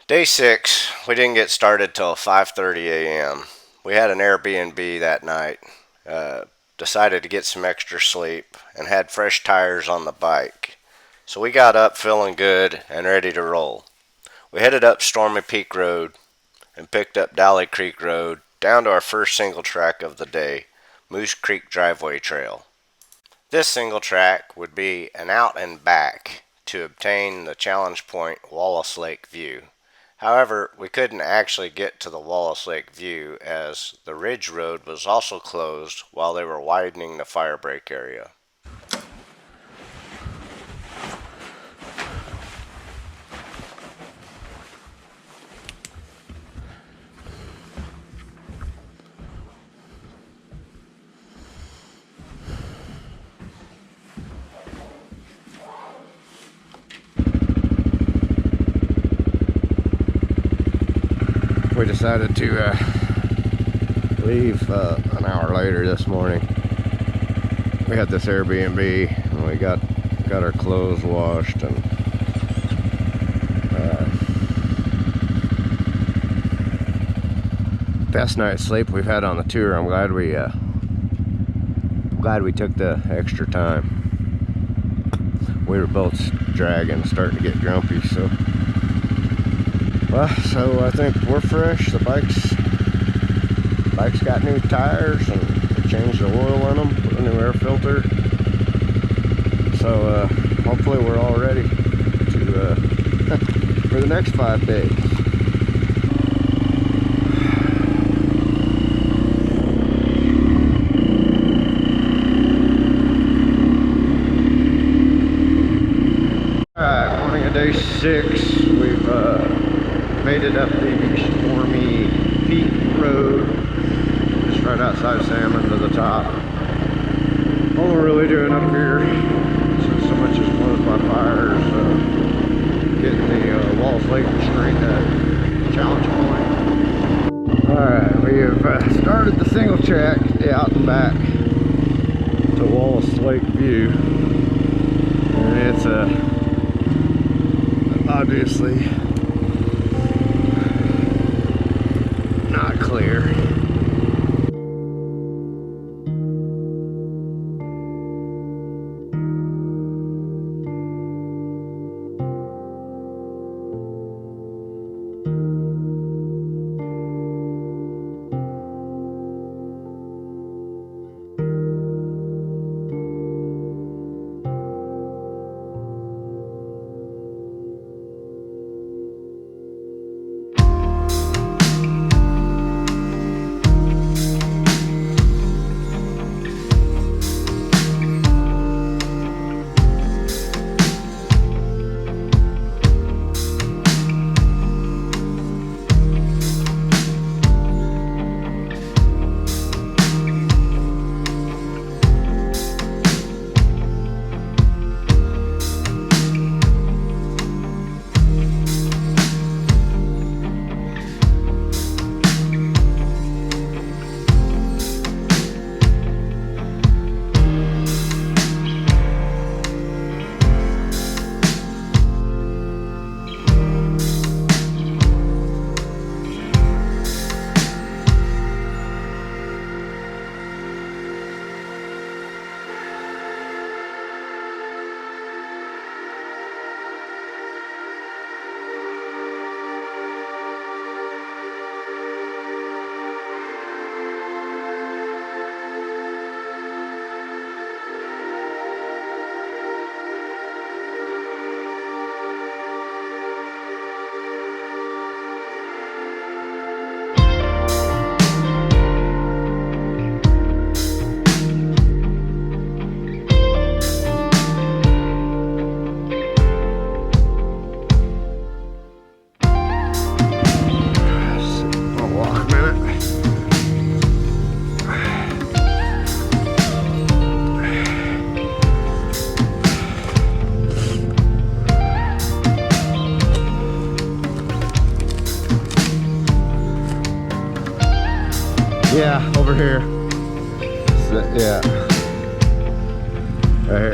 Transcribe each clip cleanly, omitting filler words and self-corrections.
Day 6, we didn't get started till 5:30 a.m. We had an Airbnb that night, decided to get some extra sleep, and had fresh tires on the bike. So we got up feeling good and ready to roll. We headed up Stormy Peak Road and picked up DALY Creek Road down to our first single track of the day, Moose Creek Driveway Trail. This single track would be an out and back to obtain the challenge point Wallace Lake view. However, we couldn't actually get to the Wallace Lake view as the Ridge Road was also closed while they were widening the firebreak area. We decided to leave an hour later this morning. We had this Airbnb and we got our clothes washed and best night's sleep we've had on the tour. I'm glad we took the extra time. We were both dragging, starting to get grumpy, so I think we're fresh. The bike's got new tires and we changed the oil in them, put a new air filter. So hopefully we're all ready to for the next 5 days. Alright, morning of day 6. We've made it up the Stormy Peak Road, just right outside Salmon to the top. All we're really doing up here, since so much is closed by fires, getting the Wallace Lake challenge point. Alright, we have started the single track out and back to Wallace Lake view, and it's obviously not clear. Yeah, over here. So, yeah. Right here.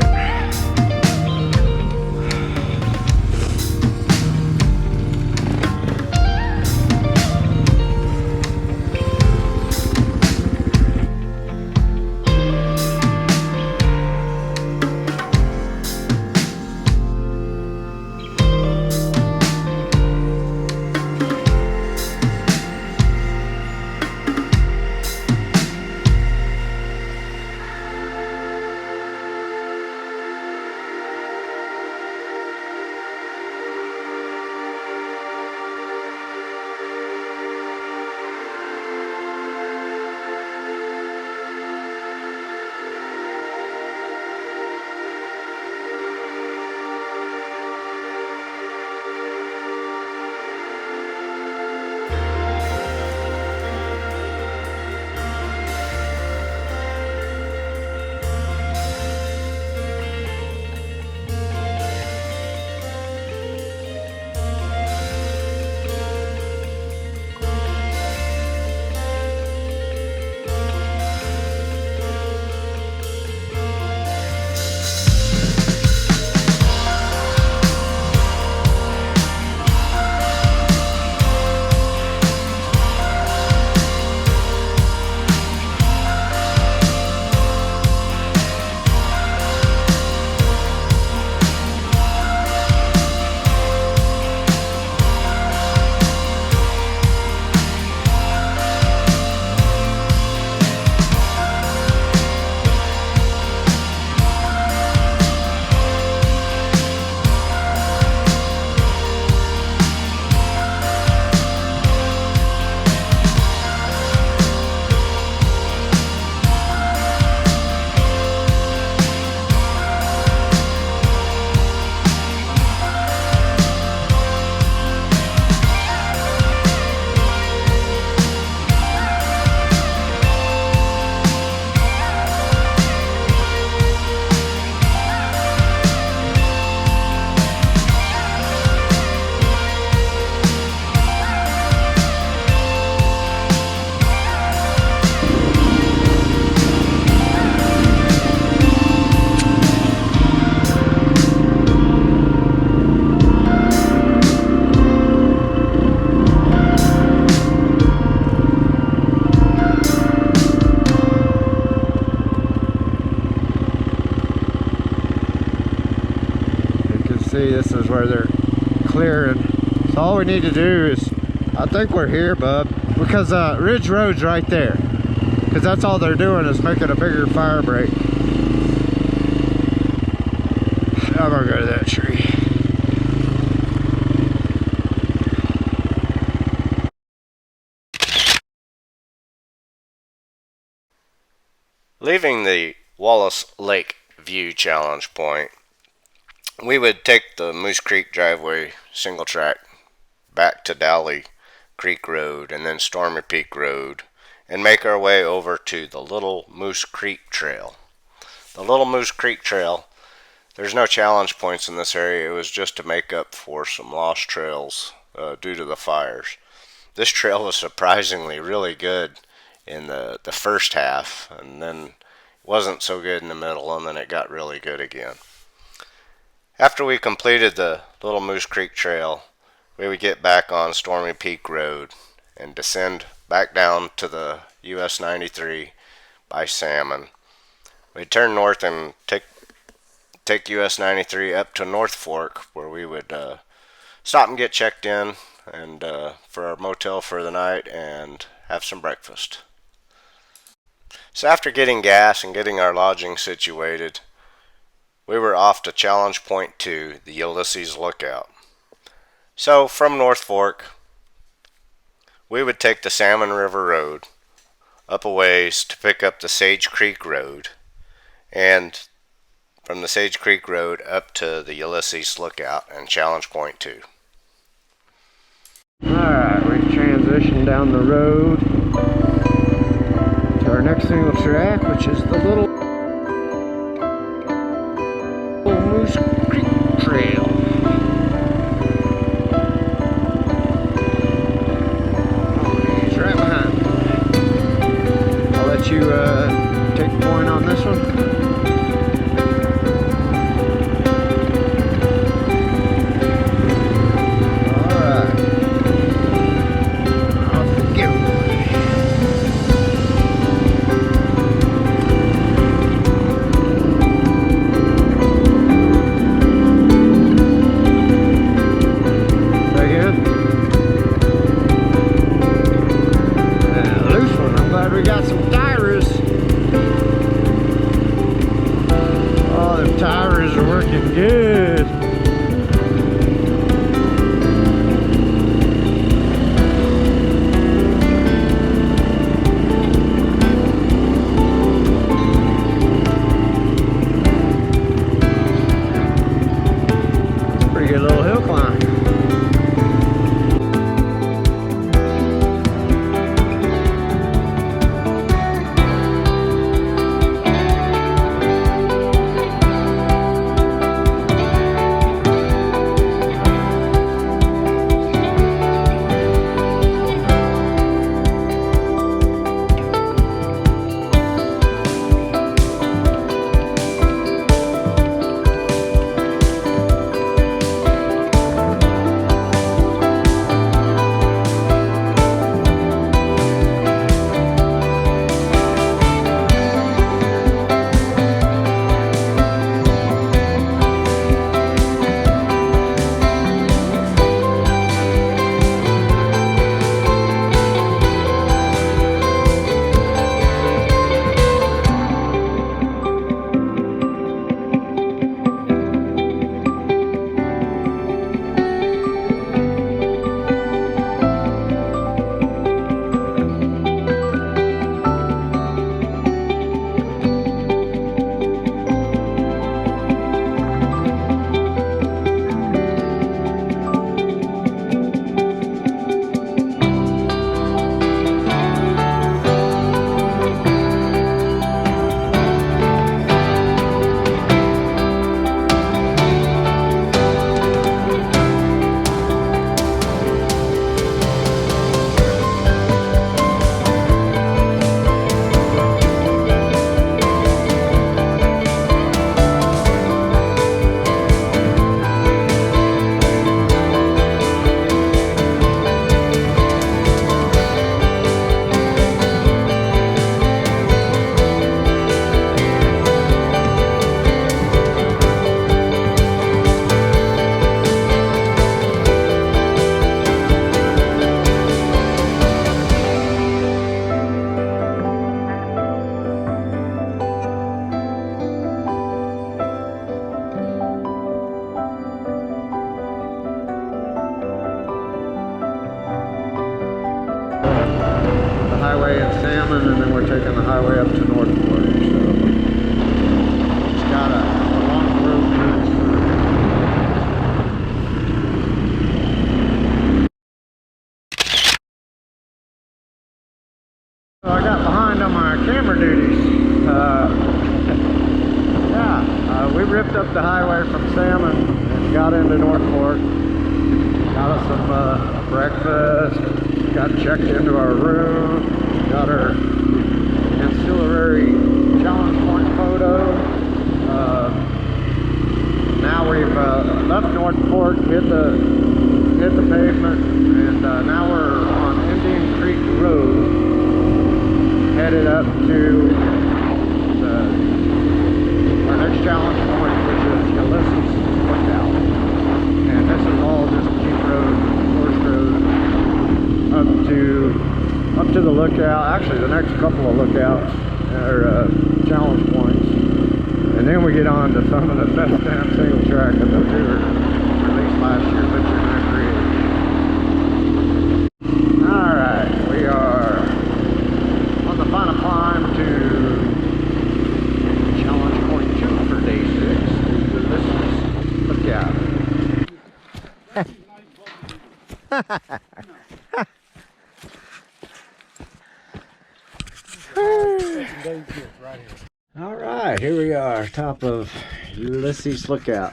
see, this is where they're clearing. So all we need to do is, I think we're here, bub, because Ridge Road's right there. Because that's all they're doing is making a bigger fire break. I'm gonna go to that tree. Leaving the Wallace Lake View Challenge Point, we would take the Moose Creek driveway single track back to DALY Creek Road and then Stormy Peak Road and make our way over to the Little Moose Creek Trail. The Little Moose Creek Trail, there's no challenge points in this area. It was just to make up for some lost trails due to the fires. This trail was surprisingly really good in the first half, and then wasn't so good in the middle, and then it got really good again. After we completed the Little Moose Creek Trail, we would get back on Stormy Peak Road and descend back down to the US 93 by Salmon. We'd turn north and take US 93 up to North Fork, where we would stop and get checked in and for our motel for the night and have some breakfast. So after getting gas and getting our lodging situated, we were off to Challenge Point 2, the Ulysses Lookout. So from North Fork, we would take the Salmon River Road up a ways to pick up the Sage Creek Road, and from the Sage Creek Road up to the Ulysses Lookout and Challenge Point 2. Alright, we've transitioned down the road to our next single track, which is the Little Moose Creek Trail. Oh, he's right behind me. I'll let you take point on this one. We got some tires. Oh, them tires are working good. Pretty good little hill climb. highway in Salmon, and then we're taking the highway up to Northport. So it's got a long road cruise through. So I got behind on my camera duties. We ripped up the highway from Salmon and got into Northport. Got us some breakfast, got checked into our room, got our ancillary challenge point photo. Now we've left Northport, hit the pavement, and now we're on Indian Creek Road, headed up to our next challenge point, which is UYLSSES Lookout. And this is all just cheap road, course road, up to the lookout. Actually, the next couple of lookouts are challenge points. And then we get on to some of the best damn single track of the tour, released last year, Butcherknife Ridge. Alright, we are on the final climb to challenge point 2 for day 6. UYLSSES Lookout. All right, here we are, top of UYLSSES Lookout.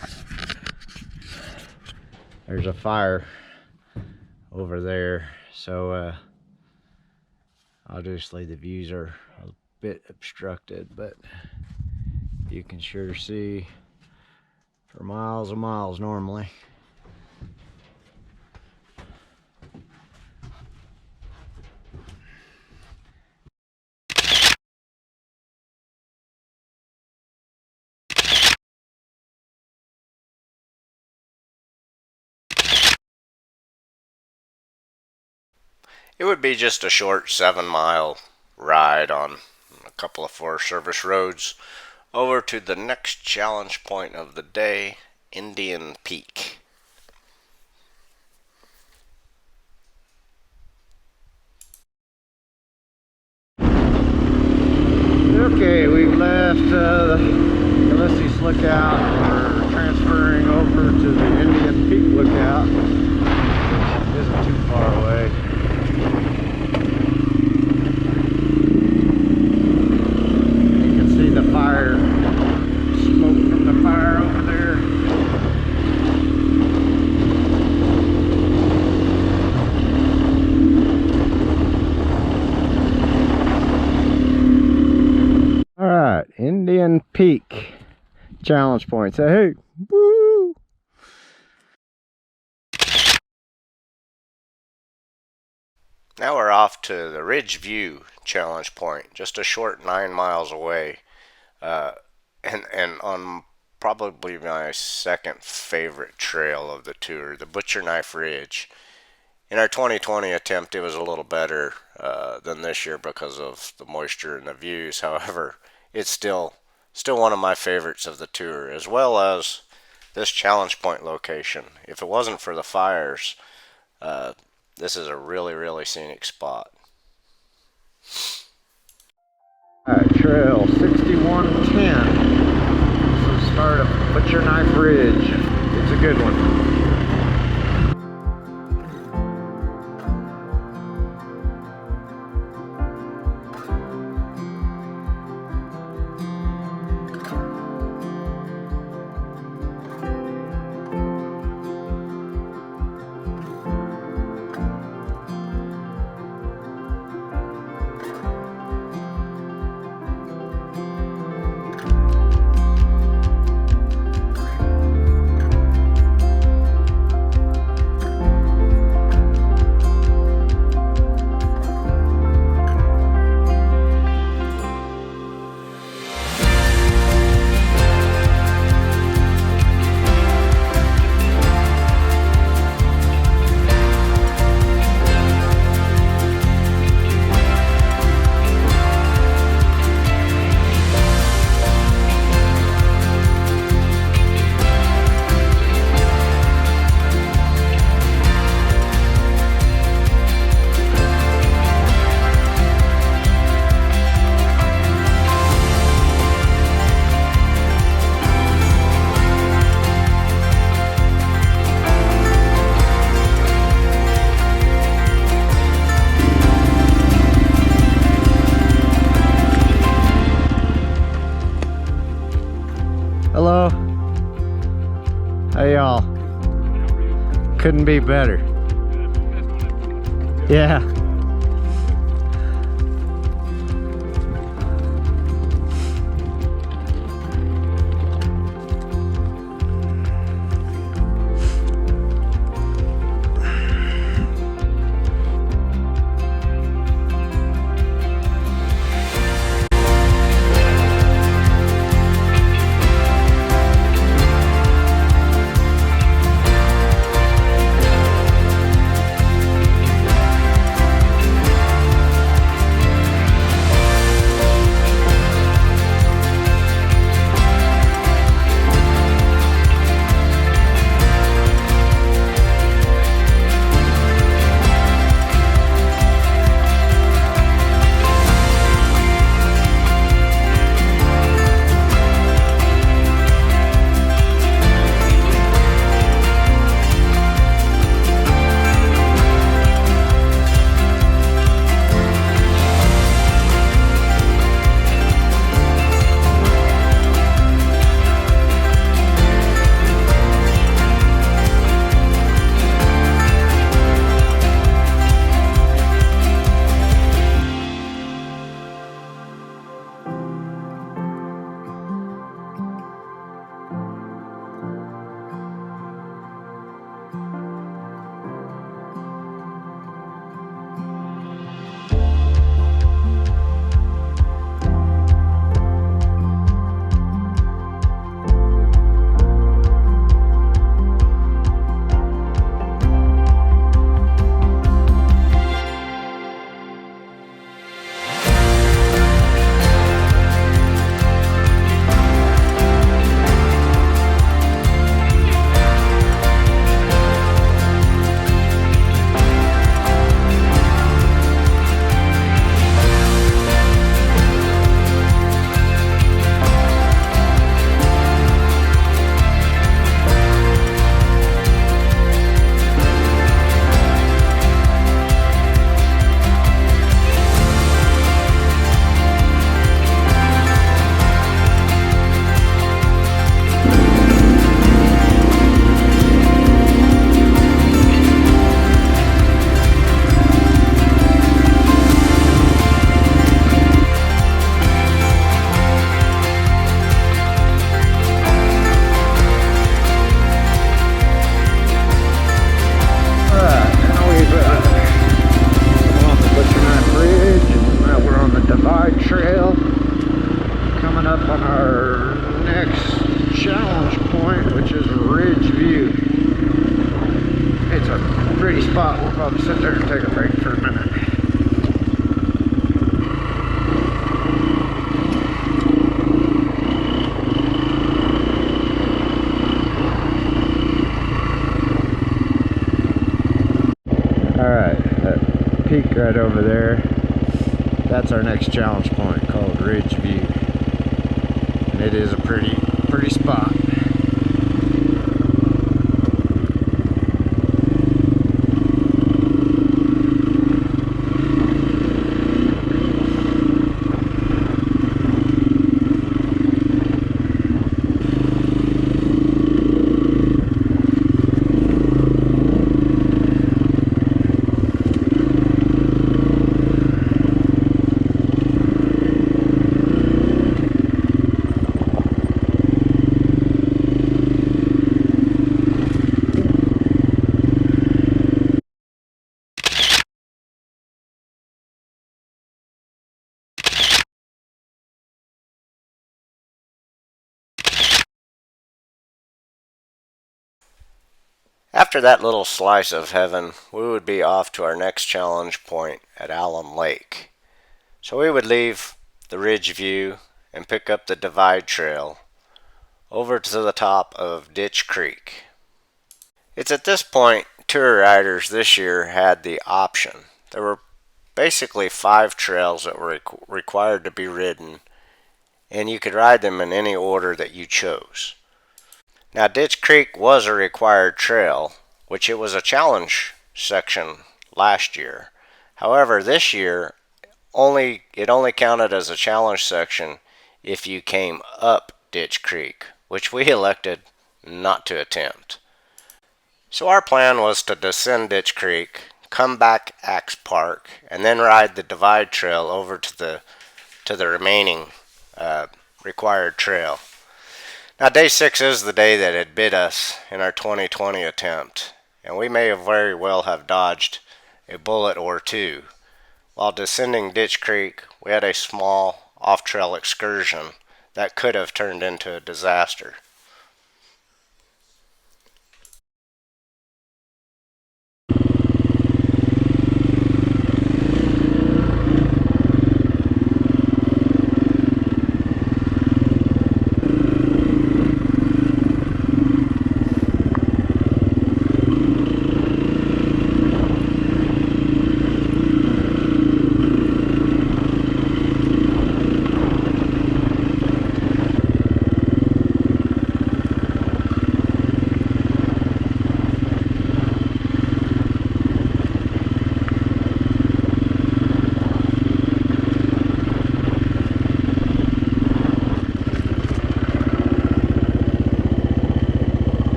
There's a fire over there, so obviously the views are a bit obstructed, but you can sure see for miles and miles normally. It would be just a short 7-mile ride on a couple of Forest Service roads over to the next challenge point of the day, Indian Peak. Okay, we've left the UYLSSES Lookout. We're transferring over to the Indian Peak Lookout, which isn't too far away. You can see the fire, smoke from the fire over there. Alright, Indian Peak challenge point. Say hey, woo! Now we're off to the Ridge View challenge point, just a short 9 miles away, and on probably my second favorite trail of the tour, the Butcherknife Ridge. In our 2020 attempt, it was a little better than this year because of the moisture and the views. However, it's still one of my favorites of the tour, as well as this challenge point location. If it wasn't for the fires, this is a really, really scenic spot. Alright, trail 6110. This is the start of Butcherknife Ridge. It's a good one. Hey y'all. Couldn't be better. Yeah. Trail coming up on our next challenge point, which is Ridge View. It's a pretty spot. We'll probably sit there and take a break for a minute. Alright, that peak right over there, that's our next challenge point, called Ridge View. And it is a pretty spot. After that little slice of heaven, we would be off to our next challenge point at Alum Lake. So we would leave the Ridge View and pick up the Divide Trail over to the top of Ditch Creek. It's at this point tour riders this year had the option. There were basically 5 trails that were required to be ridden, and you could ride them in any order that you chose. Now, Ditch Creek was a required trail, which it was a challenge section last year. However, this year, it only counted as a challenge section if you came up Ditch Creek, which we elected not to attempt. So our plan was to descend Ditch Creek, come back Axe Park, and then ride the divide trail over to the remaining required trail. Now day 6 is the day that had bit us in our 2020 attempt, and we may have very well have dodged a bullet or two. While descending Ditch Creek, we had a small off-trail excursion that could have turned into a disaster.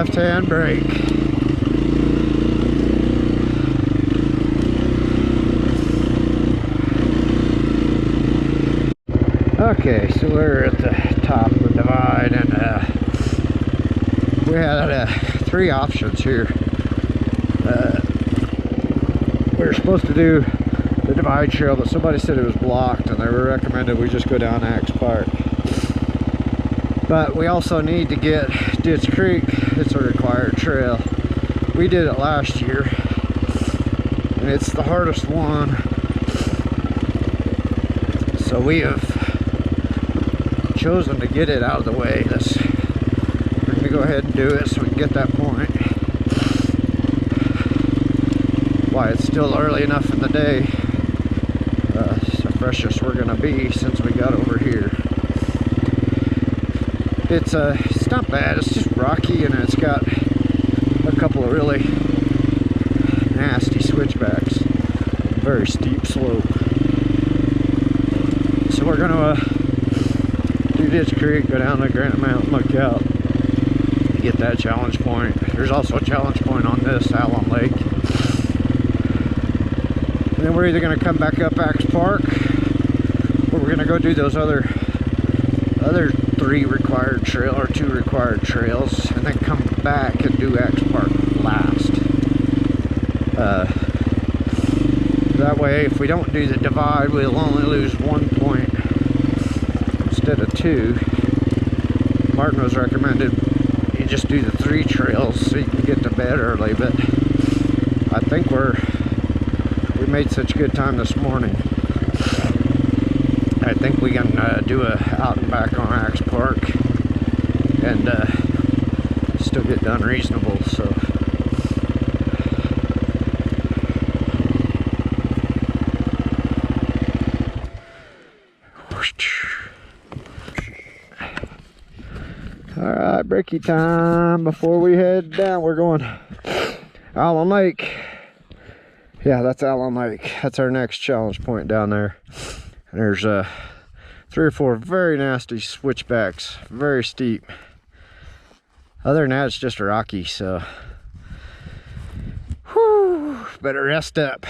left-hand brake. Okay, so we're at the top of the divide, and we had 3 options here. We were supposed to do the divide trail, but somebody said it was blocked, and they recommended we just go down Axe Park. But we also need to get Ditch Creek. It's a required trail. We did it last year, and it's the hardest one. So we have chosen to get it out of the way. We're going to go ahead and do it so we can get that point. Why it's still early enough in the day. It's the freshest we're going to be since we got over here. It's not bad. It's just rocky, and it's got a couple of really nasty switchbacks. Very steep slope. So we're going to do Ditch Creek, go down to Granite Mountain Lookout, get that challenge point. There's also a challenge point on this Allen Lake. And then we're either going to come back up Axe Park, or we're going to go do those other 3 required trail or 2 required trails, and then come back and do Axe Park last. That way, if we don't do the divide, we'll only lose 1 point instead of 2. Martin was recommended you just do the 3 trails so you can get to bed early, but I think we made such good time this morning. I think we can do a out and back on Axe Park and still get done reasonable. So all right, breaky time before we head down. We're going Allen Lake. Yeah, that's Allen Lake. That's our next challenge point down there. And there's 3 or 4 very nasty switchbacks, very steep. Other than that, it's just rocky, so whew, better rest up.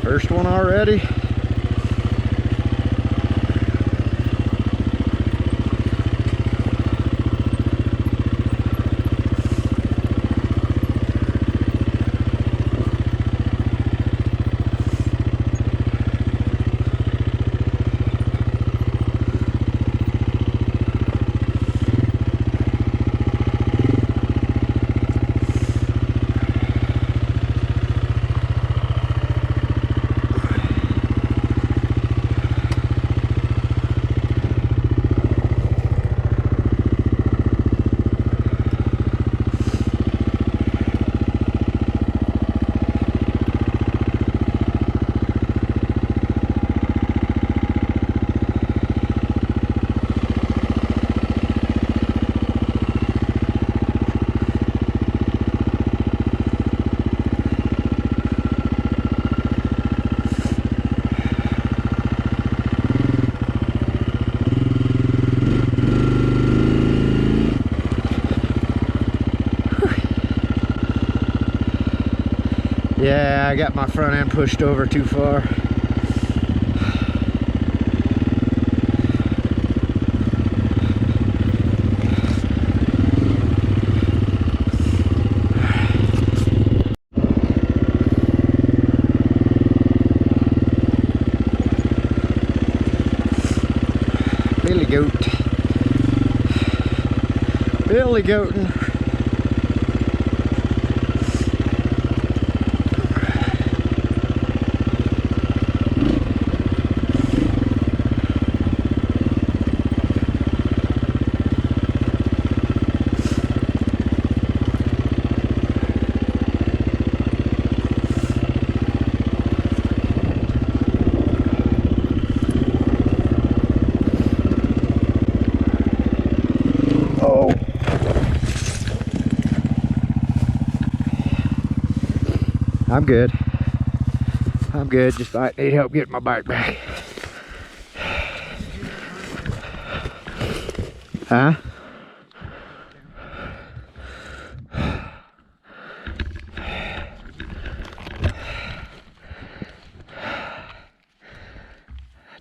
First one already. Yeah, I got my front end pushed over too far. Billy goat. Billy goatin'. I'm good. I'm good. Just I need help getting my bike back. Huh?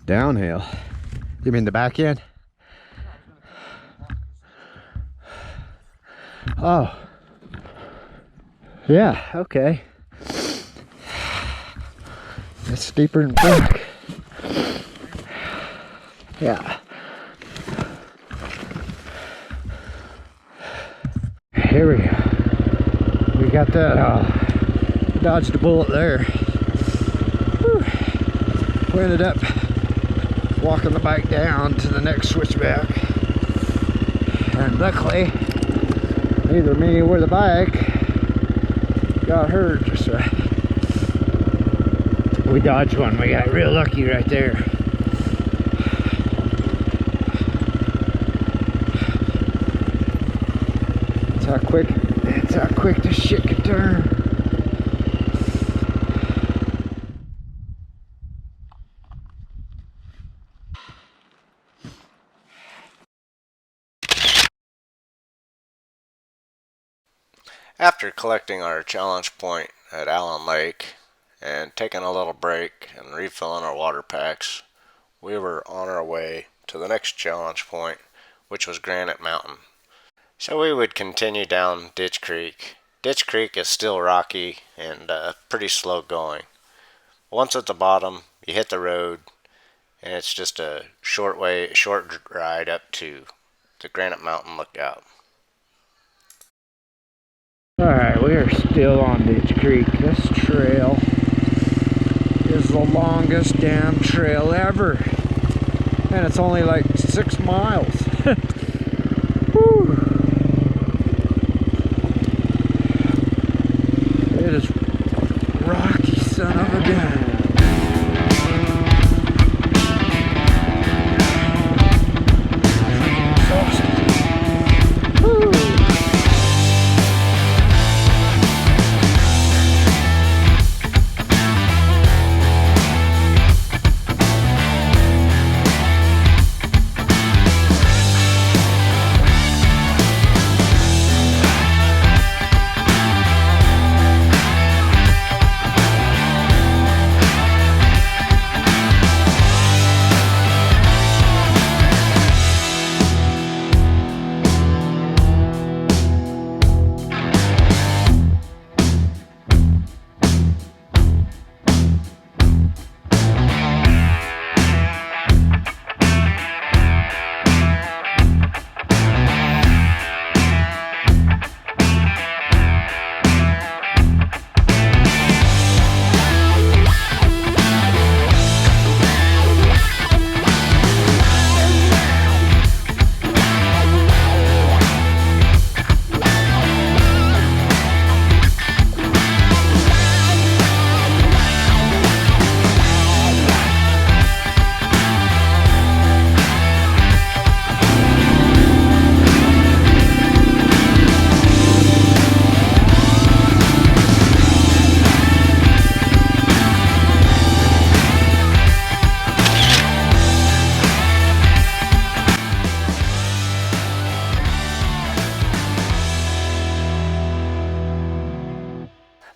Downhill. You mean the back end? Oh. Yeah, okay. It's steeper than back. Yeah. Here we go. We got that, dodged a bullet there. Whew. We ended up walking the bike down to the next switchback. And luckily, neither me or the bike got hurt, so we dodged one. We got real lucky right there. That's how quick this shit can turn. After collecting our challenge point at Allen Lake and taking a little break and refilling our water packs, we were on our way to the next challenge point, which was Granite Mountain. So we would continue down Ditch Creek. Ditch Creek is still rocky and pretty slow going. Once at the bottom, you hit the road, and it's just a short ride up to the Granite Mountain Lookout. Alright, we are still on Ditch Creek. This trail is the longest damn trail ever. And it's only like 6 miles. Whew. It is rocky, son of a gun.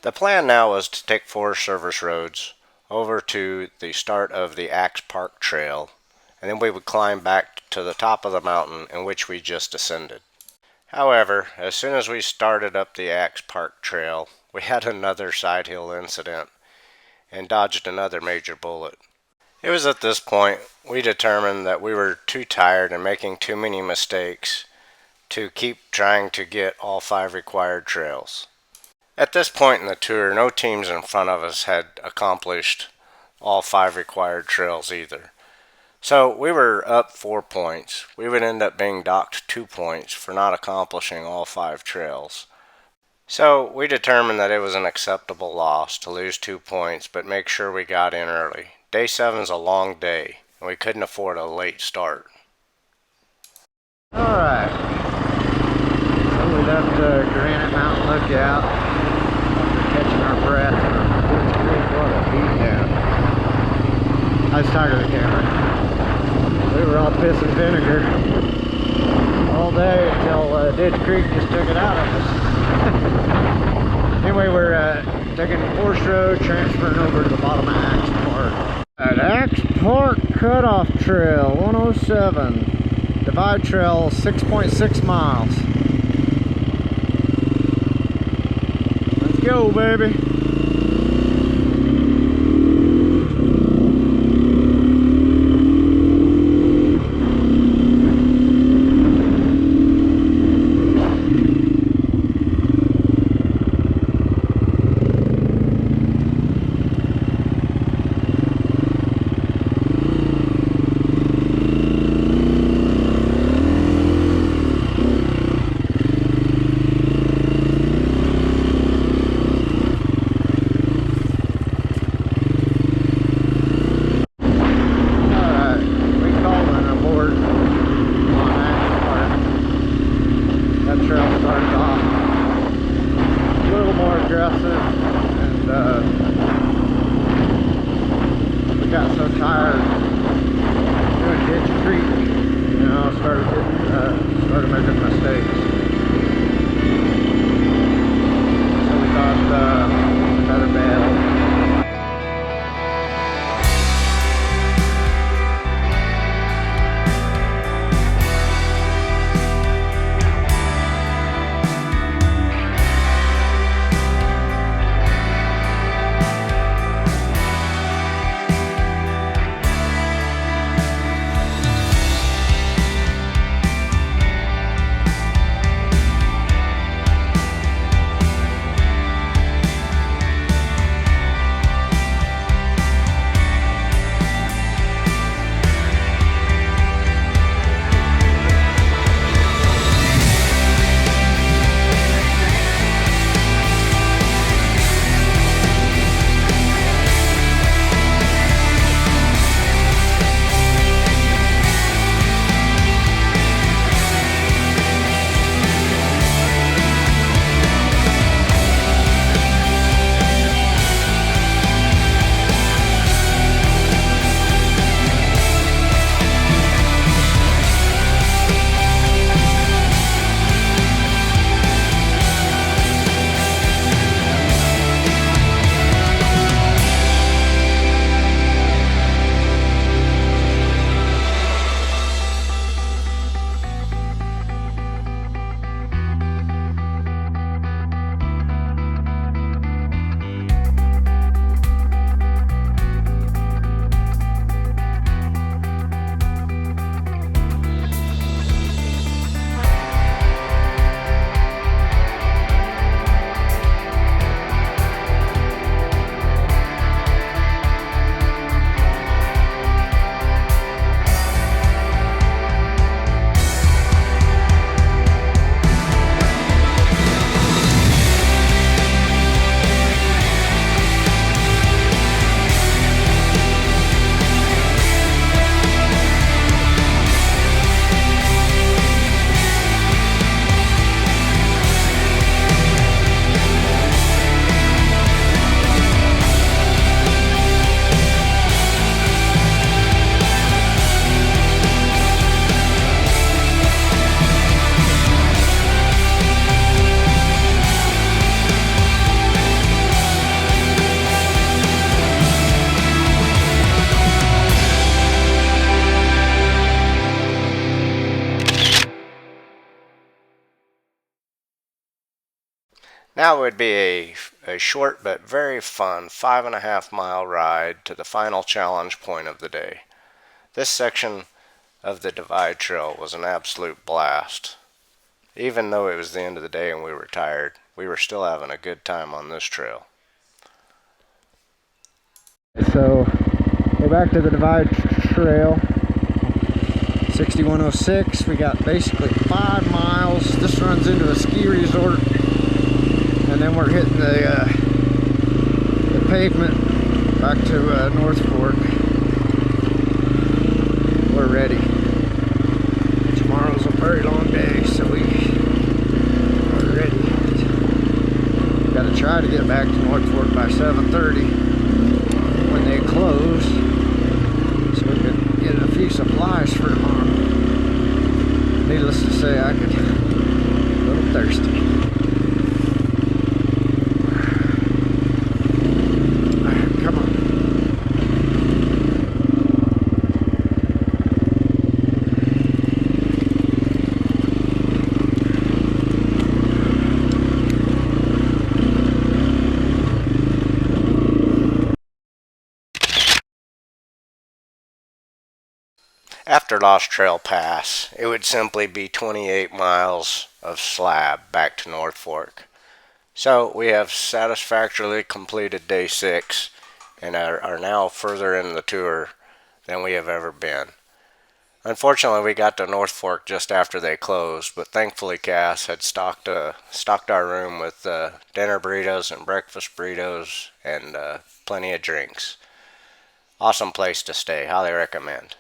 The plan now was to take Forest Service roads over to the start of the Axe Park Trail, and then we would climb back to the top of the mountain in which we just ascended. However, as soon as we started up the Axe Park Trail, we had another side hill incident and dodged another major bullet. It was at this point we determined that we were too tired and making too many mistakes to keep trying to get all 5 required trails. At this point in the tour, no teams in front of us had accomplished all 5 required trails either. So we were up 4 points. We would end up being docked 2 points for not accomplishing all 5 trails. So we determined that it was an acceptable loss to lose 2 points, but make sure we got in early. Day 7 is a long day, and we couldn't afford a late start. Alright, so we left Granite Mountain Lookout after catching our breath. What a beat down. I was tired of the camera. We were all piss and vinegar all day until Ditch Creek just took it out of us. Anyway, we're taking Forest Road, transferring over to the bottom of Axe Park. At Axe Park Cutoff Trail 107. Divide Trail 6.6 miles. Let's go, baby. Started making mistakes. So we thought better bail. Now would be a short but very fun 5.5 mile ride to the final challenge point of the day. This section of the Divide Trail was an absolute blast. Even though it was the end of the day and we were tired, we were still having a good time on this trail. So we're back to the Divide Trail, 6106. We got basically 5 miles. This runs into a ski resort, and then we're hitting the pavement back to North Fork. We're ready. Tomorrow's a very long day, so we're ready. Got to try to get back to North Fork by 7:30 when they close, so we can get a few supplies for tomorrow. Needless to say, I could a little thirsty. After Lost Trail Pass, it would simply be 28 miles of slab back to North Fork. So we have satisfactorily completed day 6 and are now further in the tour than we have ever been. Unfortunately, we got to North Fork just after they closed, but thankfully Cass had stocked our room with dinner burritos and breakfast burritos and plenty of drinks. Awesome place to stay. Highly recommend.